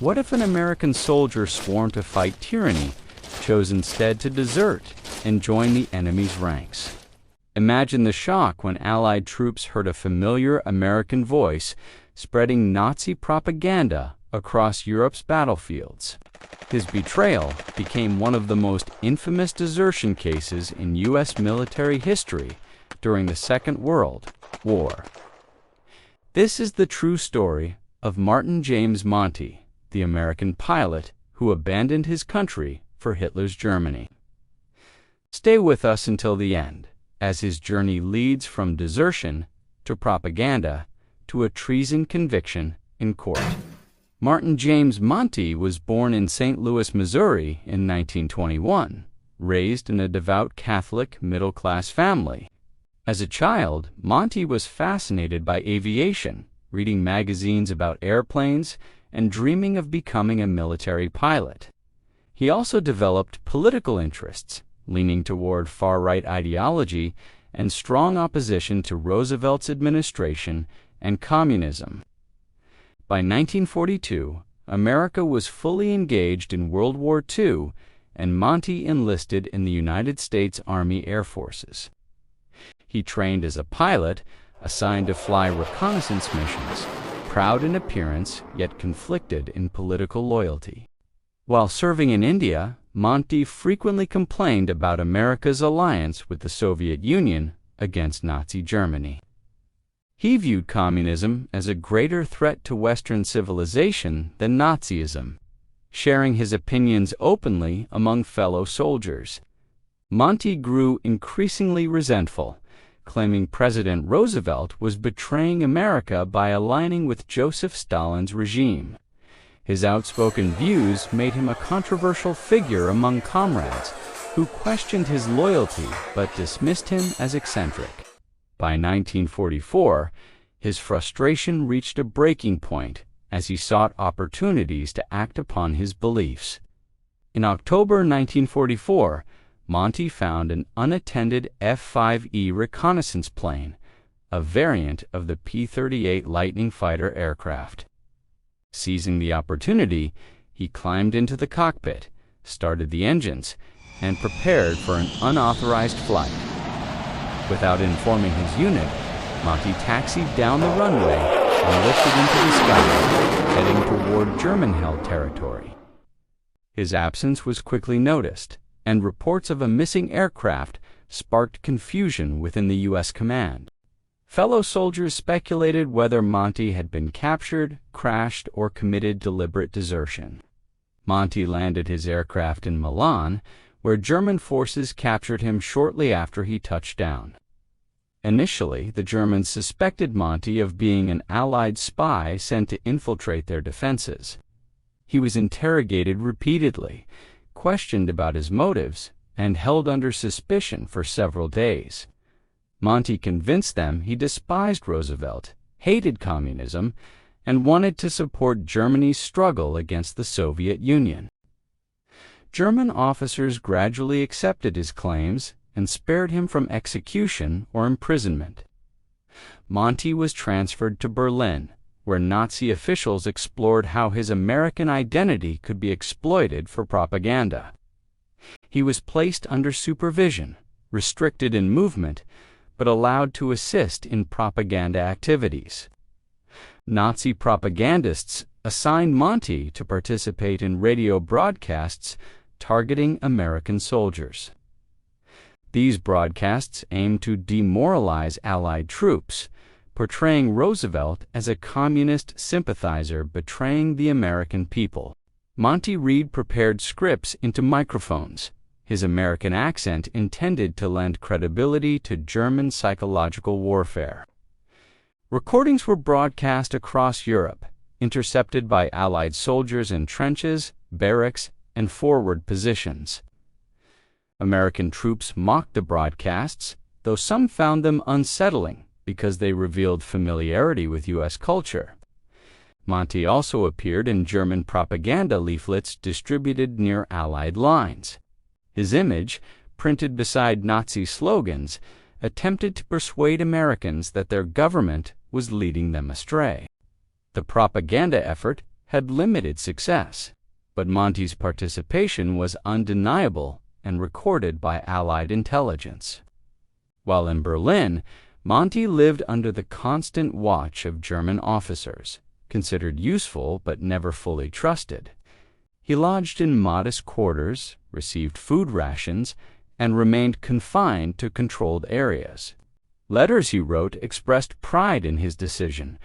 What if an American soldier sworn to fight tyranny chose instead to desert and join the enemy's ranks? Imagine the shock when Allied troops heard a familiar American voice spreading Nazi propaganda across Europe's battlefields. His betrayal became one of the most infamous desertion cases in U.S. military history during the Second World War. This is the true story of Martin James Monti, the American pilot who abandoned his country for Hitler's Germany. Stay with us until the end, as his journey leads from desertion to propaganda to a treason conviction in court. Martin James Monti was born in St. Louis, Missouri in 1921, raised in a devout Catholic middle-class family. As a child, Monti was fascinated by aviation, reading magazines about airplanes and dreaming of becoming a military pilot. He also developed political interests, leaning toward far-right ideology and strong opposition to Roosevelt's administration and communism. By 1942, America was fully engaged in World War II, and Monti enlisted in the United States Army Air Forces. He trained as a pilot, assigned to fly reconnaissance missions, proud in appearance yet conflicted in political loyalty. While serving in India, Monti frequently complained about America's alliance with the Soviet Union against Nazi Germany. He viewed communism as a greater threat to Western civilization than Nazism, sharing his opinions openly among fellow soldiers. Monti grew increasingly resentful, claiming President Roosevelt was betraying America by aligning with Joseph Stalin's regime. His outspoken views made him a controversial figure among comrades who questioned his loyalty but dismissed him as eccentric. By 1944, his frustration reached a breaking point as he sought opportunities to act upon his beliefs. In October 1944, Monti found an unattended F-5E reconnaissance plane, a variant of the P-38 Lightning fighter aircraft. Seizing the opportunity, he climbed into the cockpit, started the engines, and prepared for an unauthorized flight. Without informing his unit, Monti taxied down the runway and lifted into the sky, heading toward German-held territory. His absence was quickly noticed, and reports of a missing aircraft sparked confusion within the U.S. command. Fellow soldiers speculated whether Monti had been captured, crashed, or committed deliberate desertion. Monti landed his aircraft in Milan, where German forces captured him shortly after he touched down. Initially, the Germans suspected Monti of being an Allied spy sent to infiltrate their defenses. He was interrogated repeatedly, questioned about his motives, and held under suspicion for several days. Monti convinced them he despised Roosevelt, hated communism, and wanted to support Germany's struggle against the Soviet Union. German officers gradually accepted his claims and spared him from execution or imprisonment. Monti was transferred to Berlin, where Nazi officials explored how his American identity could be exploited for propaganda. He was placed under supervision, restricted in movement, but allowed to assist in propaganda activities. Nazi propagandists assigned Monti to participate in radio broadcasts targeting American soldiers. These broadcasts aimed to demoralize Allied troops, portraying Roosevelt as a communist sympathizer betraying the American people. Monti Reed prepared scripts into microphones, his American accent intended to lend credibility to German psychological warfare. Recordings were broadcast across Europe, intercepted by Allied soldiers in trenches, barracks, and forward positions. American troops mocked the broadcasts, though some found them unsettling because they revealed familiarity with U.S. culture. Monti also appeared in German propaganda leaflets distributed near Allied lines. His image, printed beside Nazi slogans, attempted to persuade Americans that their government was leading them astray. The propaganda effort had limited success, but Monti's participation was undeniable and recorded by Allied intelligence. While in Berlin, Monti lived under the constant watch of German officers, considered useful but never fully trusted. He lodged in modest quarters, received food rations, and remained confined to controlled areas. Letters he wrote expressed pride in his decision,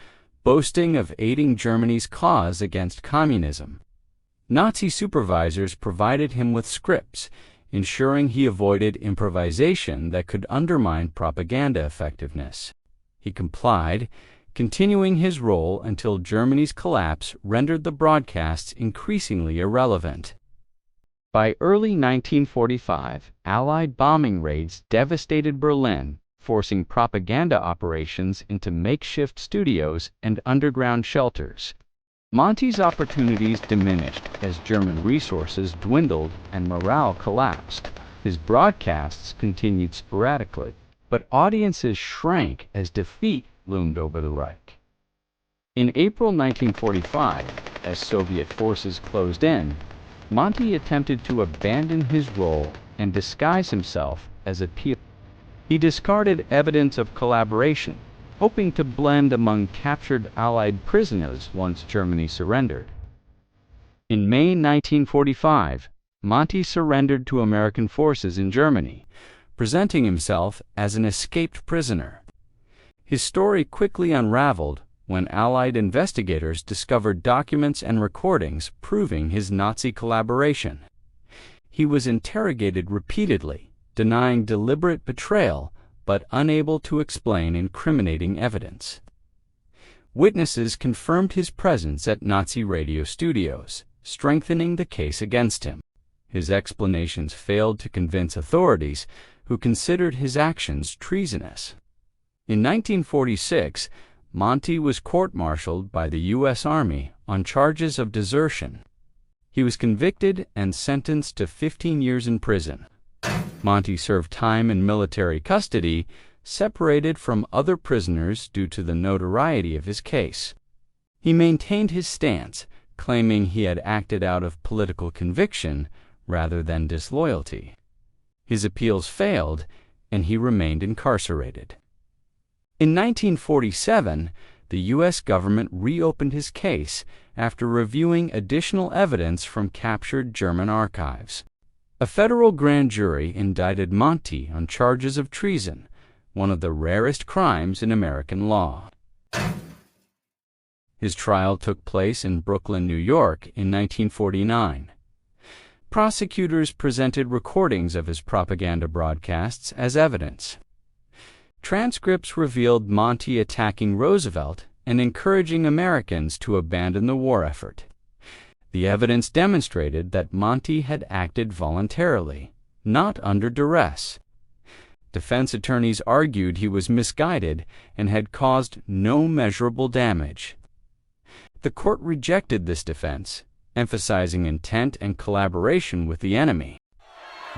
boasting of aiding Germany's cause against communism. Nazi supervisors provided him with scripts, ensuring he avoided improvisation that could undermine propaganda effectiveness. He complied, continuing his role until Germany's collapse rendered the broadcasts increasingly irrelevant. By early 1945, Allied bombing raids devastated Berlin, forcing propaganda operations into makeshift studios and underground shelters. Monti's opportunities diminished as German resources dwindled and morale collapsed. His broadcasts continued sporadically, but audiences shrank as defeat loomed over the Reich. In April 1945, as Soviet forces closed in, Monti attempted to abandon his role and disguise himself as a POW. He discarded evidence of collaboration, hoping to blend among captured Allied prisoners once Germany surrendered. In May 1945, Monti surrendered to American forces in Germany, presenting himself as an escaped prisoner. His story quickly unraveled when Allied investigators discovered documents and recordings proving his Nazi collaboration. He was interrogated repeatedly, denying deliberate betrayal, but unable to explain incriminating evidence. Witnesses confirmed his presence at Nazi radio studios, strengthening the case against him. His explanations failed to convince authorities, who considered his actions treasonous. In 1946, Monti was court-martialed by the U.S. Army on charges of desertion. He was convicted and sentenced to 15 years in prison. Monti served time in military custody, separated from other prisoners due to the notoriety of his case. He maintained his stance, claiming he had acted out of political conviction rather than disloyalty. His appeals failed, and he remained incarcerated. In 1947, the U.S. government reopened his case after reviewing additional evidence from captured German archives. A federal grand jury indicted Monti on charges of treason, one of the rarest crimes in American law. His trial took place in Brooklyn, New York in 1949. Prosecutors presented recordings of his propaganda broadcasts as evidence. Transcripts revealed Monti attacking Roosevelt and encouraging Americans to abandon the war effort. The evidence demonstrated that Monti had acted voluntarily, not under duress. Defense attorneys argued he was misguided and had caused no measurable damage. The court rejected this defense, emphasizing intent and collaboration with the enemy.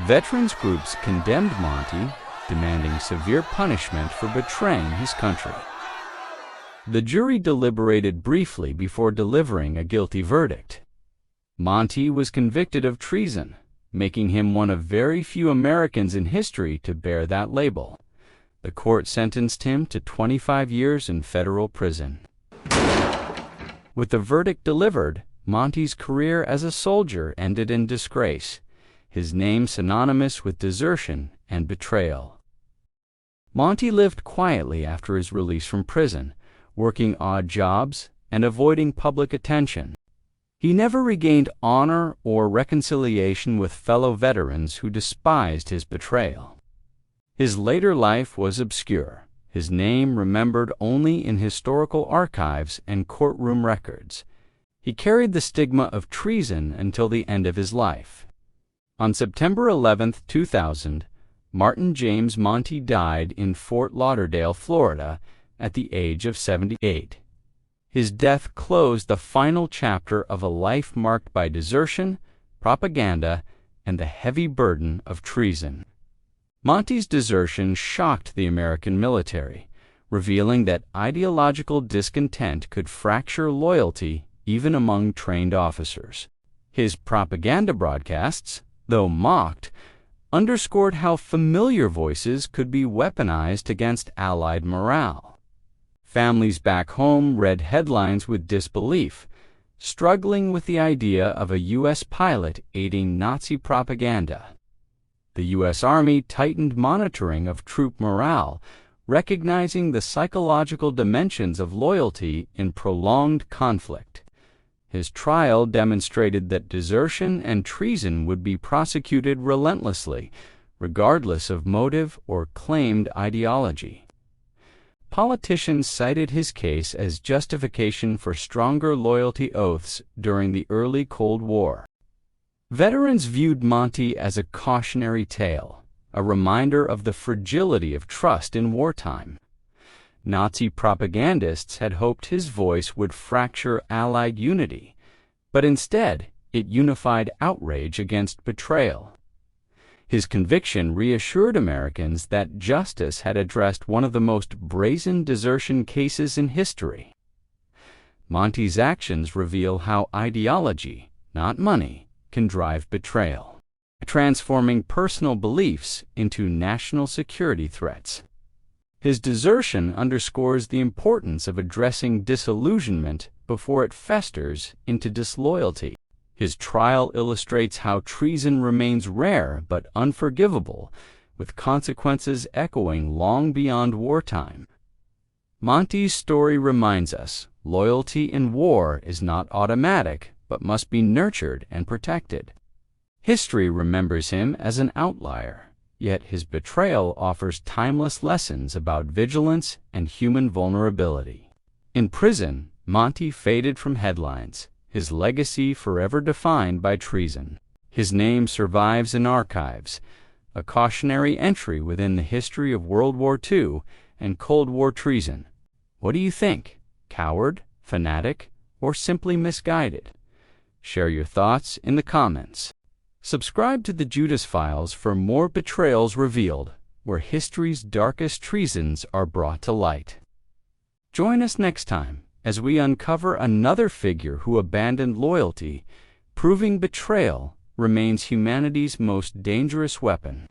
Veterans groups condemned Monti, demanding severe punishment for betraying his country. The jury deliberated briefly before delivering a guilty verdict. Monti was convicted of treason, making him one of very few Americans in history to bear that label. The court sentenced him to 25 years in federal prison. With the verdict delivered, Monti's career as a soldier ended in disgrace, his name synonymous with desertion and betrayal. Monti lived quietly after his release from prison, working odd jobs and avoiding public attention. He never regained honor or reconciliation with fellow veterans who despised his betrayal. His later life was obscure, his name remembered only in historical archives and courtroom records. He carried the stigma of treason until the end of his life. On September 11, 2000, Martin James Monti died in Fort Lauderdale, Florida, at the age of 78. His death closed the final chapter of a life marked by desertion, propaganda, and the heavy burden of treason. Monti's desertion shocked the American military, revealing that ideological discontent could fracture loyalty even among trained officers. His propaganda broadcasts, though mocked, underscored how familiar voices could be weaponized against Allied morale. Families back home read headlines with disbelief, struggling with the idea of a U.S. pilot aiding Nazi propaganda. The U.S. Army tightened monitoring of troop morale, recognizing the psychological dimensions of loyalty in prolonged conflict. His trial demonstrated that desertion and treason would be prosecuted relentlessly, regardless of motive or claimed ideology. Politicians cited his case as justification for stronger loyalty oaths during the early Cold War. Veterans viewed Monti as a cautionary tale, a reminder of the fragility of trust in wartime. Nazi propagandists had hoped his voice would fracture Allied unity, but instead it unified outrage against betrayal. His conviction reassured Americans that justice had addressed one of the most brazen desertion cases in history. Monti's actions reveal how ideology, not money, can drive betrayal, transforming personal beliefs into national security threats. His desertion underscores the importance of addressing disillusionment before it festers into disloyalty. His trial illustrates how treason remains rare but unforgivable, with consequences echoing long beyond wartime. Monti's story reminds us loyalty in war is not automatic but must be nurtured and protected. History remembers him as an outlier, yet his betrayal offers timeless lessons about vigilance and human vulnerability. In prison, Monti faded from headlines, his legacy forever defined by treason. His name survives in archives, a cautionary entry within the history of World War II and Cold War treason. What do you think? Coward, fanatic, or simply misguided? Share your thoughts in the comments. Subscribe to the Judas Files for more betrayals revealed, where history's darkest treasons are brought to light. Join us next time as we uncover another figure who abandoned loyalty, proving betrayal remains humanity's most dangerous weapon.